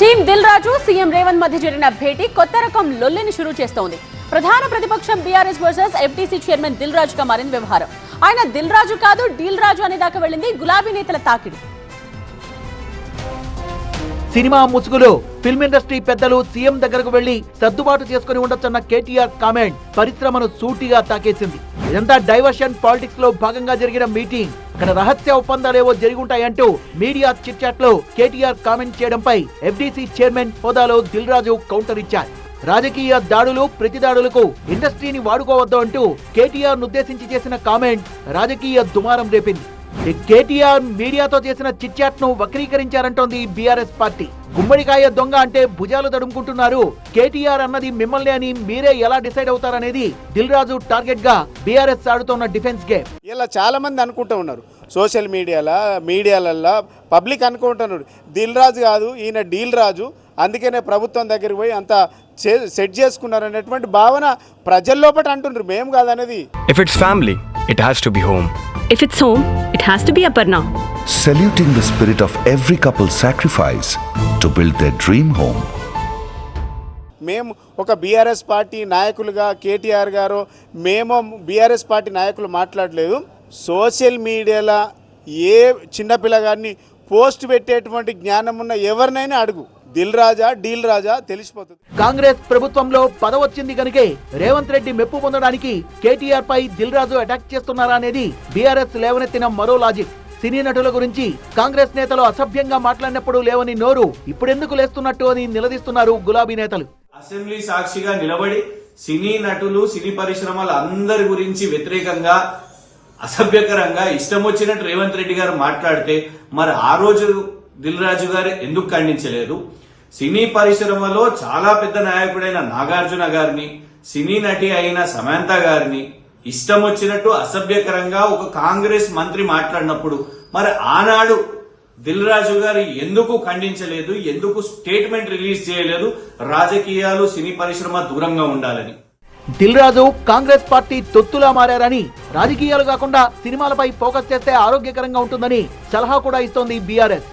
Team Dil Raju CM Revanth మధ్య జరిగిన భేటీ కొత్త రకం లొల్లిని షురూ చేస్తోంది. ప్రధాన ప్రతిపక్షం BRS versus FTC chairman Dil రాజుగా మారింది వ్యవహారం. ఆయన దిల్ రాజు కాదు డీల్ రాజు అనేదాకా వెళ్ళింది గులాబీ నేతల తాకిడి. సినిమా ముసుగులో ఫిల్మ్ ఇండస్ట్రీ పెద్దలు సీఎం దగ్గరకు వెళ్లి సర్దుబాటు చేసుకుని ఉండొచ్చన్న కేటీఆర్ కామెంట్ పరిశ్రమను సూటిగా తాకేసింది. ఇదంతా డైవర్షన్ పాలిటిక్స్ లో భాగంగా జరిగిన మీటింగ్. ఇక్కడ రహస్య ఒప్పందాలేవో జరుగుంటాయంటూ మీడియా చిట్ చాట్ లో కేటీఆర్ కామెంట్ చేయడంపై ఎఫ్డీసీ చైర్మన్ హోదాలో దిల్ రాజు కౌంటర్ ఇచ్చారు. రాజకీయ దాడులు ప్రతిదాడులకు ఇండస్ట్రీని వాడుకోవద్దు అంటూ కేటీఆర్ ఉద్దేశించి చేసిన కామెంట్ రాజకీయ దుమారం రేపింది. కేటీఆర్ మీడియాతో చేసిన చిట్ చాట్ ను వక్రీకరించారంటోంది బీఆర్ఎస్ పార్టీ. గుమ్మడికాయ దొంగ అంటే భుజాలు తడుముకుంటున్నారు, కేటీఆర్ అన్నది మిమ్మల్ని అని మీరే ఎలా డిసైడ్ అవుతారనేది దిల్ రాజు టార్గెట్ గా బీఆర్ఎస్ ఆడుతున్న డిఫెన్స్ గేమ్. ఇలా చాలా మంది అనుకుంటూ ఉన్నారు సోషల్ మీడియాలల్లో పబ్లిక్ అనుకుంటున్నారు దిల్ రాజు కాదు ఈయన డీల్ రాజు, అందుకనే ప్రభుత్వం దగ్గరికి పోయి అంత సెట్ చేసుకున్నారు అనేటువంటి భావన ప్రజల్లోపట అంటున్నారు. మేము కాదనేది. If it's family, it has to be home. If it's home, it has to be Aparna. Saluting the spirit of every couple's sacrifice to build their dream home. మేము ఒక బీఆర్ఎస్ పార్టీ నాయకులుగా కేటీఆర్ గారు మేము బీఆర్ఎస్ పార్టీ నాయకులు మాట్లాడలేదు. Social మీడియాలో ఏ చిన్నపిల్లగాన్ని post పెట్టేటువంటి జ్ఞానం ఉన్న ఎవరినైనా అడుగు, దిల్ రాజా డీల్ రాజా తెలిసిపోతుంది. కాంగ్రెస్ ప్రభుత్వంలో పదవొచ్చింది కనుకే రేవంత్ రెడ్డి మెప్పు పొందడానికి కేటీఆర్ పై దిల్ రాజు అటాక్ చేస్తున్నారా అనేది బీఆర్ఎస్ లేవనెత్తిన మరో లాజిక్. సినీ నటుల గురించి కాంగ్రెస్ నేతలు అసభ్యంగా మాట్లాడినప్పుడు లేవని నోరు ఇప్పుడెందుకు లేస్తున్నట్టు అని నిలదీస్తున్నారు గులాబీ నేతలు. అసెంబ్లీ సాక్షిగా నిలబడి సినీ నటులు సినీ పరిశ్రమల అందరి గురించి వ్యతిరేకంగా అసభ్యకరంగా ఇష్టం వచ్చినట్టు రేవంత్ రెడ్డి గారు మాట్లాడితే మరి ఆ రోజు దిల్ రాజు గారు ఎందుకు ఖండించలేదు? సినీ పరిశ్రమలో చాలా పెద్ద నాయకుడైన నాగార్జున గారిని, సినీ నటి అయిన సమంత గారిని ఇష్టం వచ్చినట్టు అసభ్యకరంగా ఒక కాంగ్రెస్ మంత్రి మాట్లాడినప్పుడు మరి ఆనాడు దిల్ రాజు గారు ఎందుకు ఖండించలేదు? ఎందుకు స్టేట్మెంట్ రిలీజ్ చేయలేదు? రాజకీయాలు సినీ పరిశ్రమ దూరంగా ఉండాలని. దిల్ రాజు కాంగ్రెస్ పార్టీ తొత్తులా మారారని, రాజకీయాలు కాకుండా సినిమాలపై ఫోకస్ చేస్తే ఆరోగ్యకరంగా ఉంటుందని సలహా కూడా ఇస్తోంది బీఆర్ఎస్.